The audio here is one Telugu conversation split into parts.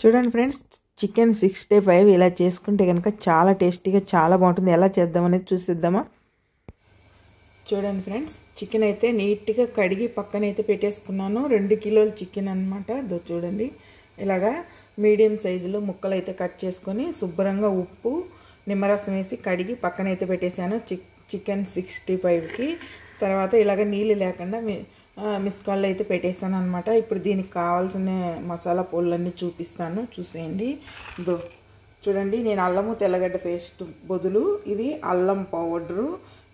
చూడండి ఫ్రెండ్స్, చికెన్ 65 ఇలా చేసుకుంటే కనుక చాలా టేస్టీగా చాలా బాగుంటుంది. ఎలా చేద్దామనేది చూసిద్దామా? చూడండి ఫ్రెండ్స్, చికెన్ అయితే నీట్గా కడిగి పక్కనైతే పెట్టేసుకున్నాను. 2 కిలోల చికెన్ అనమాట. చూడండి, ఇలాగా మీడియం సైజులో ముక్కలు అయితే కట్ చేసుకొని శుభ్రంగా ఉప్పు నిమ్మరసం వేసి కడిగి పక్కనైతే పెట్టేశాను. చికెన్ 65కి తర్వాత ఇలాగ నీళ్ళు లేకుండా మిస్ కాల్లో అయితే పెట్టేస్తాను అనమాట. ఇప్పుడు దీనికి కావాల్సిన మసాలా పొళ్ళన్నీ చూపిస్తాను, చూసేయండి. చూడండి, నేను అల్లము తెల్లగడ్డ పేస్ట్ బదులు ఇది అల్లం పౌడరు,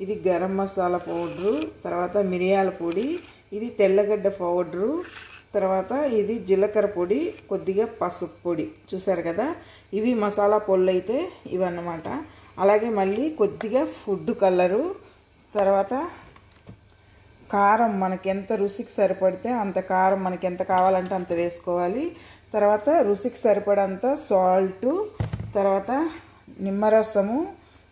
ఇది గరం మసాలా పౌడరు, తర్వాత మిరియాల పొడి, ఇది తెల్లగడ్డ పౌడరు, తర్వాత ఇది జీలకర్ర పొడి, కొద్దిగా పసుపు పొడి. చూసారు కదా, ఇవి మసాలా పొళ్ళు అయితే ఇవన్నమాట. అలాగే మళ్ళీ కొద్దిగా ఫుడ్ కలరు, తర్వాత కారం మనకి ఎంత రుచికి సరిపడితే అంత కారం, మనకి ఎంత కావాలంటే అంత వేసుకోవాలి. తర్వాత రుచికి సరిపడంత సాల్టు, తర్వాత నిమ్మరసము,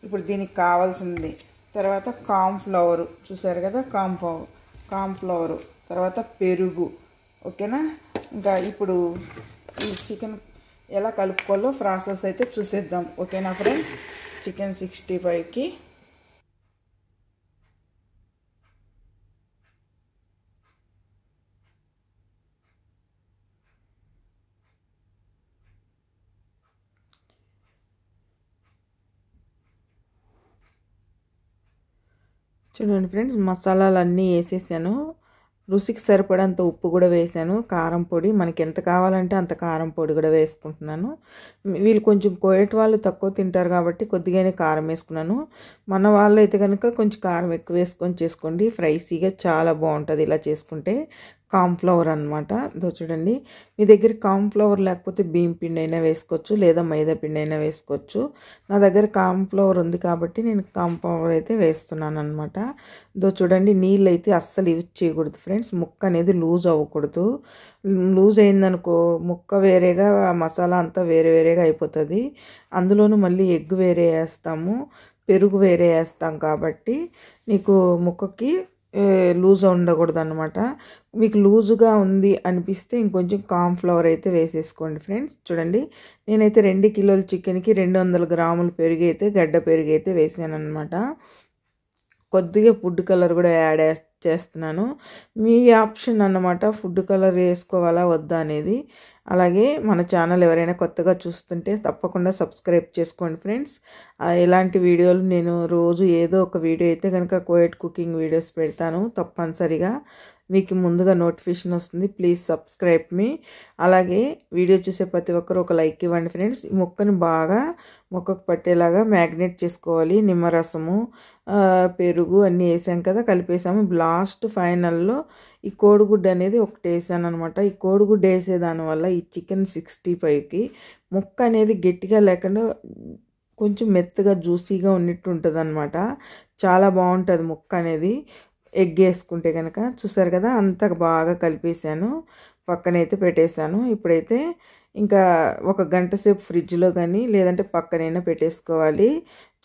ఇప్పుడు దీనికి కావాల్సింది, తర్వాత కార్న్ఫ్లవరు. చూసారు కదా, కార్న్ఫ్లవరు, తర్వాత పెరుగు. ఓకేనా? ఇంకా ఇప్పుడు ఈ చికెన్ ఎలా కలుపుకోవాలో ప్రాసెస్ అయితే చూసేద్దాం. ఓకేనా ఫ్రెండ్స్? చికెన్ 65కి చూడండి ఫ్రెండ్స్, మసాలాలన్నీ వేసేసాను. రుచికి సరిపడంత ఉప్పు కూడా వేసాను. కారం పొడి మనకి ఎంత కావాలంటే అంత కారం పొడి కూడా వేసుకుంటున్నాను. వీళ్ళు కొంచెం కోయట వాళ్ళు తక్కువ తింటారు కాబట్టి కొద్దిగానే కారం వేసుకున్నాను. మన వాళ్ళు అయితే కనుక కొంచెం కారం ఎక్కువ వేసుకొని చేసుకోండి. ఫ్రైసీగా చాలా బాగుంటుంది ఇలా చేసుకుంటే. కార్న్ఫ్లవర్ అనమాట. చూడండి, మీ దగ్గర కార్న్ఫ్లవర్ లేకపోతే బియ్యం పిండి అయినా వేసుకోవచ్చు, లేదా మైదా పిండి అయినా వేసుకోవచ్చు. నా దగ్గర కార్న్ఫ్లవర్ ఉంది కాబట్టి నేను కార్న్ఫ్లవర్ అయితే వేస్తున్నాను అనమాట. చూడండి, నీళ్ళు అయితే అస్సలు యూజ్ చేయకూడదు ఫ్రెండ్స్. ముక్క అనేది లూజ్ అవ్వకూడదు. లూజ్ అయిందనుకో ముక్క వేరేగా, మసాలా అంతా వేరే వేరేగా అయిపోతుంది. అందులోనూ మళ్ళీ ఎగ్ వేరే వేస్తాము, పెరుగు వేరే వేస్తాం కాబట్టి నీకు ముక్కకి లూజ్ ఉండకూడదు అనమాట. మీకు లూజుగా ఉంది అనిపిస్తే ఇంకొంచెం కార్న్ఫ్లవర్ అయితే వేసేసుకోండి ఫ్రెండ్స్. చూడండి, నేనైతే 2 కిలోల చికెన్కి 200 గ్రాముల పెరుగు అయితే, గడ్డ పెరుగు అయితే వేసాను అనమాట. కొద్దిగా ఫుడ్ కలర్ కూడా యాడ్ చేస్తున్నాను. మీ ఆప్షన్ అన్నమాట, ఫుడ్ కలర్ వేసుకోవాలా వద్దా అనేది. అలాగే మన ఛానల్ ఎవరైనా కొత్తగా చూస్తుంటే తప్పకుండా సబ్స్క్రైబ్ చేసుకోండి ఫ్రెండ్స్. ఇలాంటి వీడియోలు నేను రోజు ఏదో ఒక వీడియో అయితే కనుక కోయట్ కుకింగ్ వీడియోస్ పెడతాను. తప్పనిసరిగా మీకు ముందుగా నోటిఫికేషన్ వస్తుంది. ప్లీజ్ సబ్స్క్రైబ్ మీ. అలాగే వీడియో చూసే ప్రతి ఒక్కరు ఒక లైక్ ఇవ్వండి ఫ్రెండ్స్. ఈ ముక్కను బాగా ముక్కకు పట్టేలాగా మ్యాగ్నేట్ చేసుకోవాలి. నిమ్మరసము, పెరుగు అన్నీ వేసాం కదా, కలిపేసాము. లాస్ట్ ఫైనల్లో ఈ కోడిగుడ్డు అనేది ఒకటి వేసాను అనమాట. ఈ కోడిగుడ్డు వేసేదానివల్ల ఈ చికెన్ 65కి ముక్క అనేది గట్టిగా లేకుండా కొంచెం మెత్తగా జ్యూసీగా ఉన్నట్టు ఉంటుంది అనమాట. చాలా బాగుంటుంది ముక్క అనేది ఎగ్ వేసుకుంటే కనుక. చూసారు కదా, అంత బాగా కలిపేసాను, పక్కనైతే పెట్టేశాను. ఇప్పుడైతే ఇంకా 1 గంట సేపు ఫ్రిడ్జ్లో కానీ లేదంటే పక్కనైనా పెట్టేసుకోవాలి.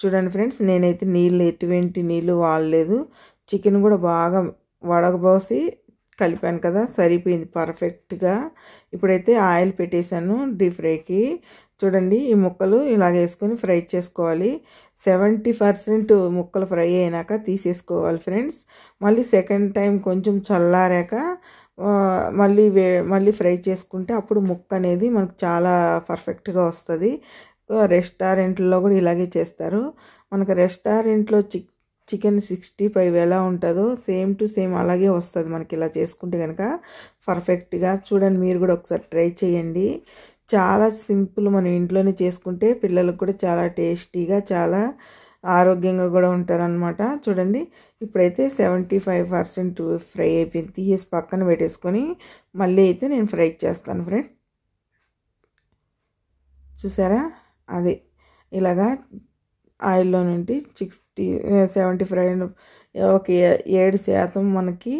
చూడండి ఫ్రెండ్స్, నేనైతే నీళ్ళు ఎటువంటి నీళ్ళు వాడలేదు. చికెన్ కూడా బాగా వడగబోసి కలిపాను కదా, సరిపోయింది పర్ఫెక్ట్గా. ఇప్పుడైతే ఆయిల్ పెట్టేశాను డీప్ ఫ్రైకి. చూడండి, ఈ ముక్కలు ఇలాగ వేసుకొని ఫ్రై చేసుకోవాలి. 70% ముక్కలు ఫ్రై అయినాక తీసేసుకోవాలి ఫ్రెండ్స్. మళ్ళీ సెకండ్ టైం కొంచెం చల్లారాక మళ్ళీ ఫ్రై చేసుకుంటే అప్పుడు ముక్క అనేది మనకు చాలా పర్ఫెక్ట్గా వస్తుంది. రెస్టారెంట్లో కూడా ఇలాగే చేస్తారు. మనకు రెస్టారెంట్లో చికెన్ 65 ఎలా ఉంటుందో సేమ్ టు సేమ్ అలాగే వస్తుంది మనకి ఇలా చేసుకుంటే కనుక పర్ఫెక్ట్గా. చూడండి, మీరు కూడా ఒకసారి ట్రై చేయండి. చాలా సింపుల్, మనం ఇంట్లోనే చేసుకుంటే పిల్లలకు కూడా చాలా టేస్టీగా, చాలా ఆరోగ్యంగా కూడా ఉంటారనమాట. చూడండి, ఇప్పుడైతే 75% ఫ్రై అయిపోయింది. తీసేసి పక్కన పెట్టేసుకొని మళ్ళీ అయితే నేను ఫ్రై చేస్తాను ఫ్రెండ్. చూసారా, అది ఇలాగా ఆయిల్లో నుండి 75 ఒక 7% మనకి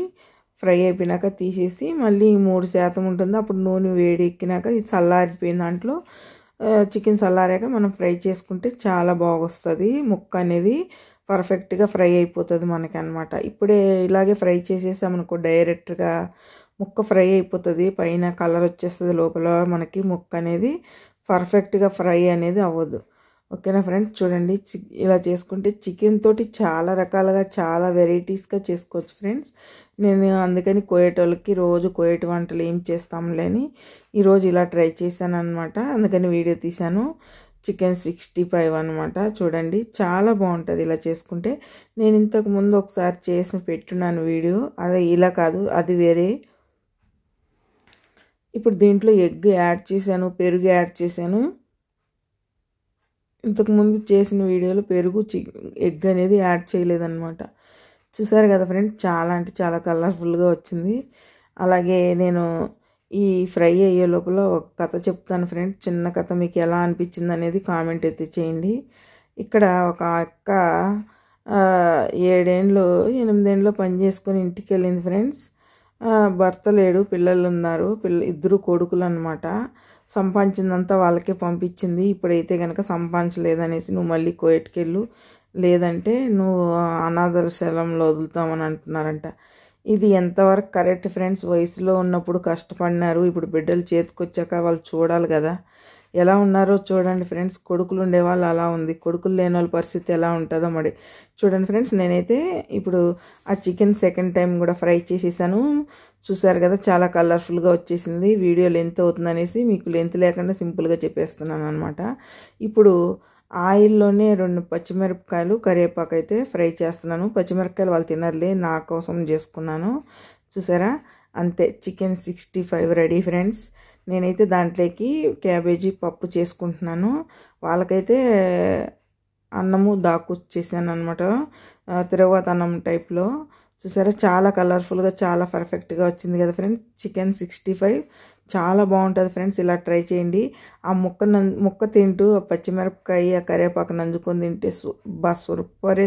ఫ్రై అయిపోయినాక తీసేసి మళ్ళీ 3% ఉంటుంది. అప్పుడు నూనె వేడి ఎక్కినాక ఇది చల్లారిపోయిన దాంట్లో చికెన్ చల్లారాక మనం ఫ్రై చేసుకుంటే చాలా బాగొస్తుంది. ముక్క అనేది పర్ఫెక్ట్గా ఫ్రై అయిపోతుంది మనకి అనమాట. ఇప్పుడే ఇలాగే ఫ్రై చేసేసామనుకో డైరెక్ట్గా ముక్క ఫ్రై అయిపోతుంది, పైన కలర్ వచ్చేస్తుంది, లోపల మనకి ముక్క అనేది పర్ఫెక్ట్గా ఫ్రై అనేది అవ్వదు. ఓకేనా ఫ్రెండ్స్, చూడండి ఇలా చేసుకుంటే చికెన్ తోటి చాలా రకాలుగా చాలా వెరైటీస్గా చేసుకోవచ్చు ఫ్రెండ్స్. నేను అందుకని కోయేటోళ్ళకి రోజు కోయేటి వంటలు ఏం చేస్తాంలే అని ఈరోజు ఇలా ట్రై చేశాను అనమాట. అందుకని వీడియో తీశాను. చికెన్ 65 అనమాట. చూడండి చాలా బాగుంటుంది ఇలా చేసుకుంటే. నేను ఇంతకు ముందు ఒకసారి చేసి పెట్టున్నాను వీడియో, అదే ఇలా కాదు, అది వేరే. ఇప్పుడు దీంట్లో ఎగ్ యాడ్ చేశాను, పెరుగు యాడ్ చేశాను. ఇంతకుముందు చేసిన వీడియోలో పెరుగు ఎగ్ అనేది యాడ్ చేయలేదన్నమాట. చూసారు కదా ఫ్రెండ్స్, చాలా అంటే చాలా కలర్ఫుల్గా వచ్చింది. అలాగే నేను ఈ ఫ్రై అయ్యే లోపల ఒక కథ చెప్తాను ఫ్రెండ్స్. చిన్న కథ, మీకు ఎలా అనిపించింది అనేది కామెంట్ అయితే చేయండి. ఇక్కడ ఒక అక్క 7 ఏళ్ళు 8 ఏళ్ళు పని చేసుకొని ఇంటికి వెళ్ళింది ఫ్రెండ్స్. భర్త లేడు, పిల్లలు ఉన్నారు, ఇద్దరు కొడుకులు అనమాట. సంపాదించిందంతా వాళ్ళకే పంపించింది. ఇప్పుడైతే కనుక సంపాదించలేదనేసి నువ్వు మళ్ళీ కోయట్కి వెళ్ళు, లేదంటే నువ్వు అనాథాశ్రమంలో వదులుతామని అంటున్నారంట. ఇది ఎంతవరకు కరెక్ట్ ఫ్రెండ్స్? వయసులో ఉన్నప్పుడు కష్టపడినారు, ఇప్పుడు బిడ్డలు చేతికొచ్చాక వాళ్ళు చూడాలి కదా ఎలా ఉన్నారో. చూడండి ఫ్రెండ్స్, కొడుకులు ఉండేవాళ్ళు అలా ఉంది, కొడుకులు లేని వాళ్ళ పరిస్థితి ఎలా ఉంటుందో మరి చూడండి ఫ్రెండ్స్. నేనైతే ఇప్పుడు ఆ చికెన్ సెకండ్ టైం కూడా ఫ్రై చేసేసాను. చూసారు కదా, చాలా కలర్ఫుల్గా వచ్చేసింది. వీడియో లెంత్ అవుతుంది అనేసి మీకు లెంత్ లేకుండా సింపుల్గా చెప్పేస్తున్నాను అనమాట. ఇప్పుడు ఆయిల్లోనే 2 పచ్చిమిరపకాయలు, కరివేపాకు అయితే ఫ్రై చేస్తున్నాను. పచ్చిమిరపకాయలు వాళ్ళు తినర్లే, నా కోసం చేసుకున్నాను. చూసారా, అంతే, చికెన్ 65 రెడీ ఫ్రెండ్స్. నేనైతే దాంట్లోకి క్యాబేజీ పప్పు చేసుకుంటున్నాను. వాళ్ళకైతే అన్నము చేశాను అనమాట, తిరగవాత అన్నం టైప్లో. చూసారా, చాలా కలర్ఫుల్గా చాలా పర్ఫెక్ట్గా వచ్చింది కదా ఫ్రెండ్స్. చికెన్ 65 చాలా బాగుంటుంది ఫ్రెండ్స్, ఇలా ట్రై చేయండి. ఆ ముక్క తింటూ ఆ పచ్చిమిరపకాయ, ఆ కరివేపాకు నంజుకొని తింటే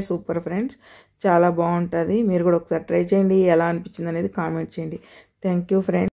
సూపర్ ఫ్రెండ్స్, చాలా బాగుంటుంది. మీరు కూడా ఒకసారి ట్రై చేయండి, ఎలా అనిపించింది అనేది కామెంట్ చేయండి. Thank you friends.